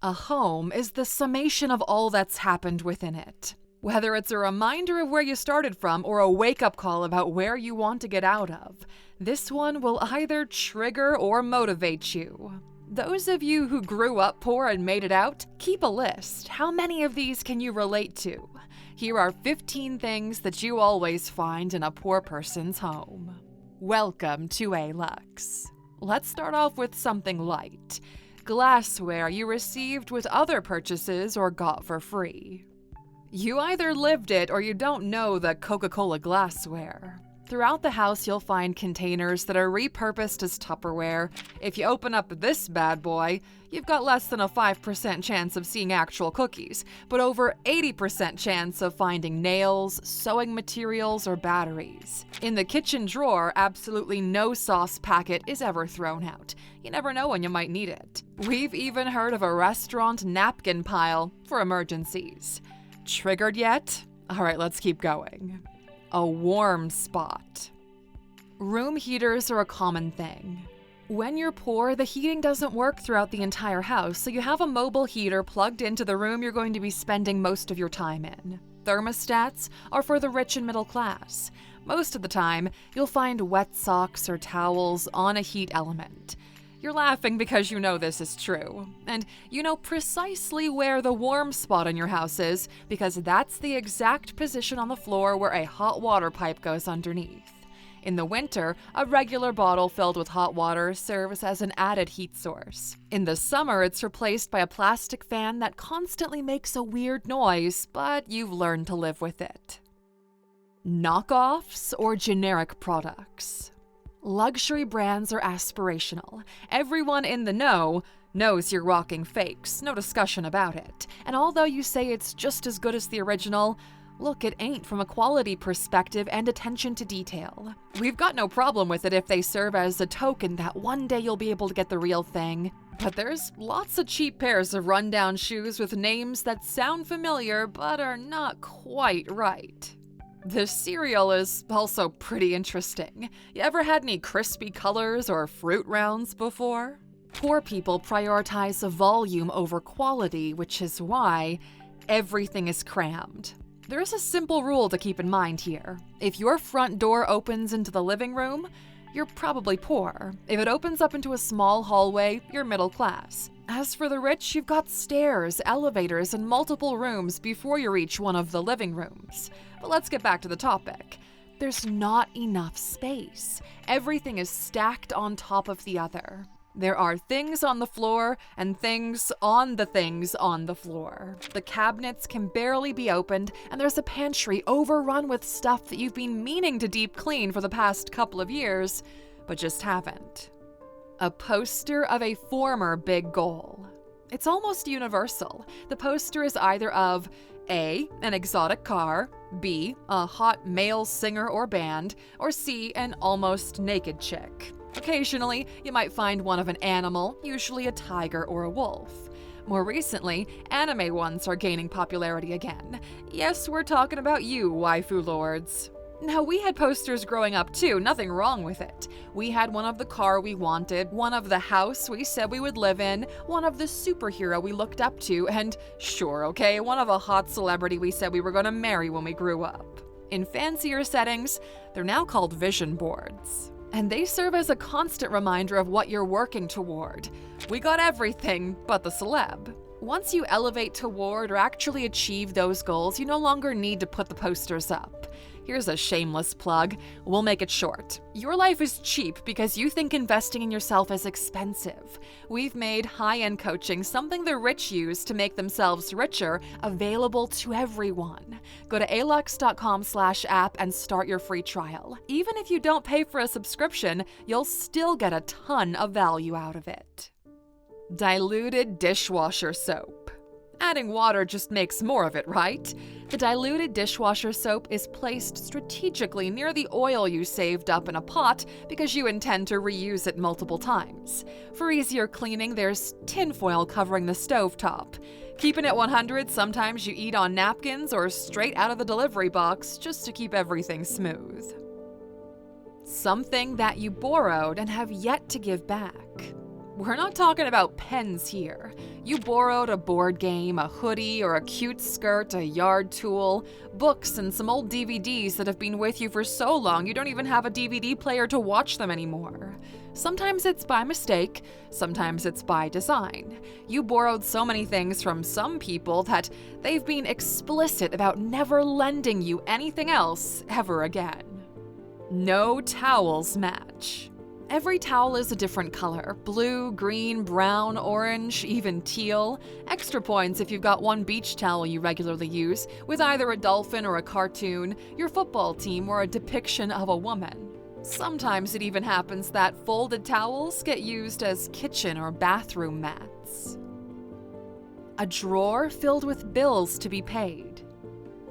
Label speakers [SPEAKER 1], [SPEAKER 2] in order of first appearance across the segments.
[SPEAKER 1] A home is the summation of all that's happened within it. Whether it's a reminder of where you started from or a wake-up call about where you want to get out of, this one will either trigger or motivate you. Those of you who grew up poor and made it out, keep a list. How many of these can you relate to? Here are 15 things that you always find in a poor person's home. Welcome to Alux. Let's start off with something light. Glassware you received with other purchases or got for free. You either lived it or you don't know the Coca-Cola glassware. Throughout the house, you'll find containers that are repurposed as Tupperware. If you open up this bad boy, you've got less than a 5% chance of seeing actual cookies, but over 80% chance of finding nails, sewing materials, or batteries. In the kitchen drawer, absolutely no sauce packet is ever thrown out. You never know when you might need it. We've even heard of a restaurant napkin pile for emergencies. Triggered yet? All right, let's keep going. A warm spot. Room heaters are a common thing. When you're poor, the heating doesn't work throughout the entire house, so you have a mobile heater plugged into the room you're going to be spending most of your time in. Thermostats are for the rich and middle class. Most of the time, you'll find wet socks or towels on a heat element. You're laughing because you know this is true. And you know precisely where the warm spot in your house is because that's the exact position on the floor where a hot water pipe goes underneath. In the winter, a regular bottle filled with hot water serves as an added heat source. In the summer, it's replaced by a plastic fan that constantly makes a weird noise, but you've learned to live with it. Knockoffs or generic products. Luxury brands are aspirational. Everyone in the know knows you're rocking fakes, no discussion about it. And although you say it's just as good as the original, look, it ain't from a quality perspective and attention to detail. We've got no problem with it if they serve as a token that one day you'll be able to get the real thing. But there's lots of cheap pairs of rundown shoes with names that sound familiar but are not quite right. The cereal is also pretty interesting. You ever had any crispy colors or fruit rounds before? Poor people prioritize volume over quality, which is why everything is crammed. There is a simple rule to keep in mind here. If your front door opens into the living room, you're probably poor. If it opens up into a small hallway, you're middle class. As for the rich, you've got stairs, elevators, and multiple rooms before you reach one of the living rooms. But let's get back to the topic. There's not enough space. Everything is stacked on top of the other. There are things on the floor and things on the floor. The cabinets can barely be opened, and there's a pantry overrun with stuff that you've been meaning to deep clean for the past couple of years, but just haven't. A poster of a former big goal. It's almost universal. The poster is either of A, an exotic car, B, a hot male singer or band, or C, an almost naked chick. Occasionally, you might find one of an animal, usually a tiger or a wolf. More recently, anime ones are gaining popularity again. Yes, we're talking about you, waifu lords. Now, we had posters growing up too, nothing wrong with it. We had one of the car we wanted, one of the house we said we would live in, one of the superhero we looked up to, and sure, okay, one of a hot celebrity we said we were gonna marry when we grew up. In fancier settings, they're now called vision boards. And they serve as a constant reminder of what you're working toward. We got everything but the celeb. Once you elevate toward or actually achieve those goals, you no longer need to put the posters up. Here's a shameless plug. We'll make it short. Your life is cheap because you think investing in yourself is expensive. We've made high-end coaching, something the rich use to make themselves richer, available to everyone. Go to Alux.com/app and start your free trial. Even if you don't pay for a subscription, you'll still get a ton of value out of it. Diluted dishwasher soap. Adding water just makes more of it, right? The diluted dishwasher soap is placed strategically near the oil you saved up in a pot because you intend to reuse it multiple times. For easier cleaning, there's tinfoil covering the stovetop. Keeping it 100, sometimes you eat on napkins or straight out of the delivery box just to keep everything smooth. Something that you borrowed and have yet to give back. We're not talking about pens here. You borrowed a board game, a hoodie, or a cute skirt, a yard tool, books, and some old DVDs that have been with you for so long you don't even have a DVD player to watch them anymore. Sometimes it's by mistake, sometimes it's by design. You borrowed so many things from some people that they've been explicit about never lending you anything else ever again. No towels match. Every towel is a different color: blue, green, brown, orange, even teal. Extra points if you've got one beach towel you regularly use, with either a dolphin or a cartoon, your football team, or a depiction of a woman. Sometimes it even happens that folded towels get used as kitchen or bathroom mats. A drawer filled with bills to be paid.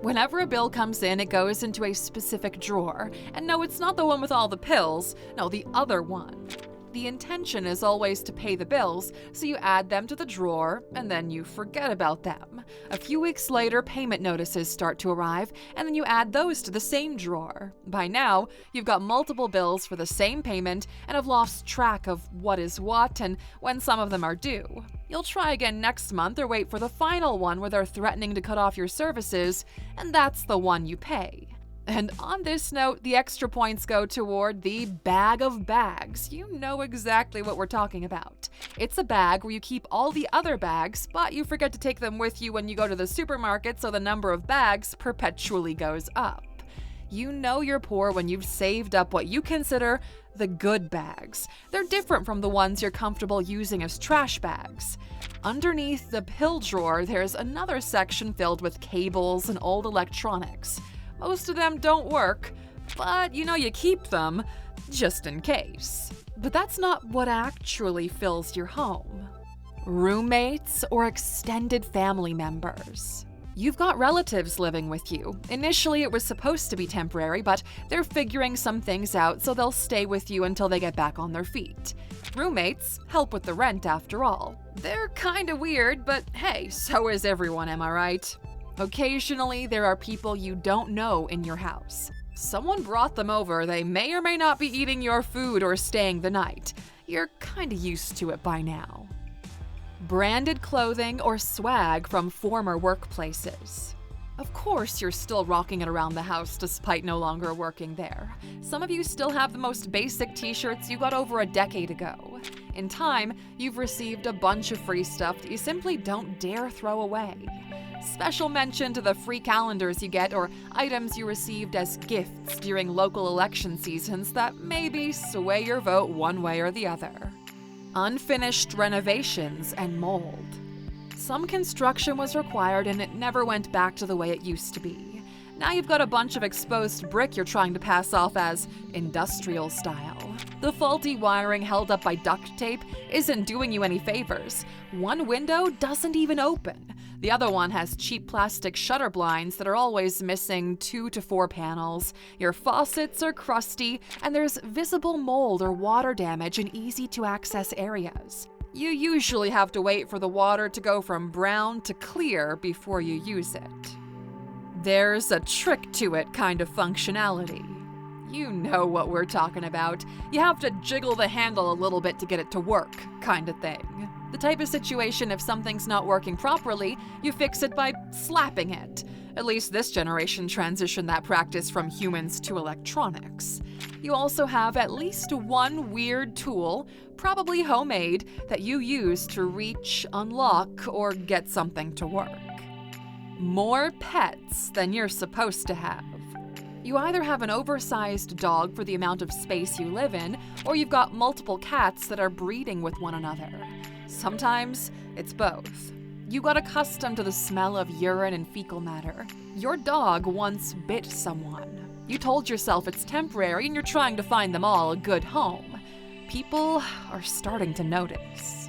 [SPEAKER 1] Whenever a bill comes in, it goes into a specific drawer. And no, it's not the one with all the pills. No, the other one. The intention is always to pay the bills, so you add them to the drawer, and then you forget about them. A few weeks later, payment notices start to arrive, and then you add those to the same drawer. By now, you've got multiple bills for the same payment and have lost track of what is what and when some of them are due. You'll try again next month or wait for the final one where they're threatening to cut off your services, and that's the one you pay. And on this note, the extra points go toward the bag of bags. You know exactly what we're talking about. It's a bag where you keep all the other bags, but you forget to take them with you when you go to the supermarket, so the number of bags perpetually goes up. You know you're poor when you've saved up what you consider the good bags. They're different from the ones you're comfortable using as trash bags. Underneath the pill drawer, there's another section filled with cables and old electronics. Most of them don't work, but you keep them just in case. But that's not what actually fills your home. Roommates or extended family members. You've got relatives living with you. Initially, it was supposed to be temporary, but they're figuring some things out, so they'll stay with you until they get back on their feet. Roommates help with the rent, after all. They're kinda weird, but hey, so is everyone, am I right? Occasionally, there are people you don't know in your house. Someone brought them over. They may or may not be eating your food or staying the night. You're kinda used to it by now. Branded clothing or swag from former workplaces. Of course, you're still rocking it around the house despite no longer working there. Some of you still have the most basic t-shirts you got over a decade ago. In time, you've received a bunch of free stuff that you simply don't dare throw away. Special mention to the free calendars you get or items you received as gifts during local election seasons that maybe sway your vote one way or the other. Unfinished renovations and mold. Some construction was required and it never went back to the way it used to be. Now you've got a bunch of exposed brick you're trying to pass off as industrial style. The faulty wiring held up by duct tape isn't doing you any favors. One window doesn't even open. The other one has cheap plastic shutter blinds that are always missing 2 to 4 panels. Your faucets are crusty, and there's visible mold or water damage in easy-to-access areas. You usually have to wait for the water to go from brown to clear before you use it. There's a trick to it kind of functionality. You know what we're talking about. You have to jiggle the handle a little bit to get it to work, kind of thing. The type of situation if something's not working properly, you fix it by slapping it. At least this generation transitioned that practice from humans to electronics. You also have at least one weird tool, probably homemade, that you use to reach, unlock, or get something to work. More pets than you're supposed to have. You either have an oversized dog for the amount of space you live in, or you've got multiple cats that are breeding with one another. Sometimes it's both. You got accustomed to the smell of urine and fecal matter. Your dog once bit someone. You told yourself it's temporary and you're trying to find them all a good home. People are starting to notice.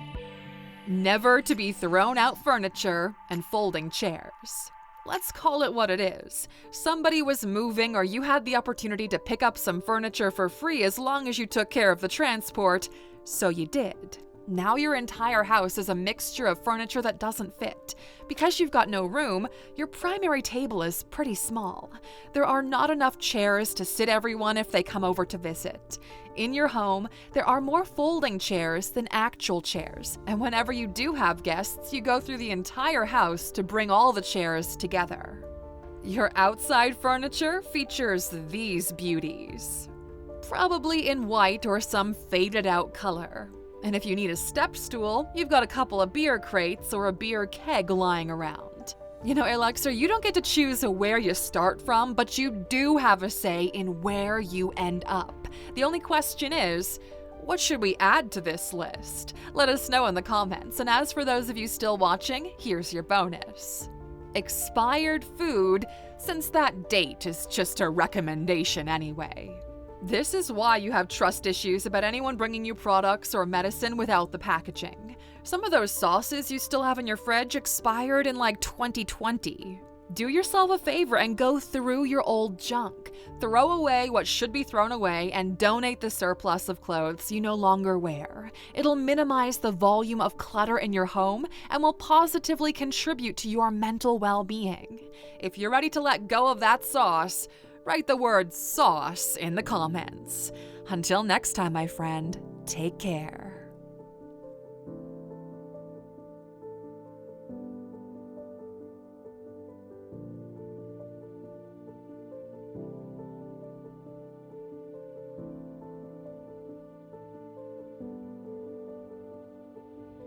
[SPEAKER 1] Never to be thrown out furniture and folding chairs. Let's call it what it is. Somebody was moving or you had the opportunity to pick up some furniture for free as long as you took care of the transport, so you did. Now your entire house is a mixture of furniture that doesn't fit. Because you've got no room, your primary table is pretty small. There are not enough chairs to sit everyone if they come over to visit. In your home, there are more folding chairs than actual chairs, and whenever you do have guests, you go through the entire house to bring all the chairs together. Your outside furniture features these beauties. Probably in white or some faded out color. And if you need a step stool, you've got a couple of beer crates or a beer keg lying around. You know, Alexer, you don't get to choose where you start from, but you do have a say in where you end up. The only question is, what should we add to this list? Let us know in the comments, and as for those of you still watching, here's your bonus. Expired food, since that date is just a recommendation anyway. This is why you have trust issues about anyone bringing you products or medicine without the packaging. Some of those sauces you still have in your fridge expired in like 2020. Do yourself a favor and go through your old junk. Throw away what should be thrown away and donate the surplus of clothes you no longer wear. It'll minimize the volume of clutter in your home and will positively contribute to your mental well-being. If you're ready to let go of that sauce, write the word sauce in the comments. Until next time, my friend, take care.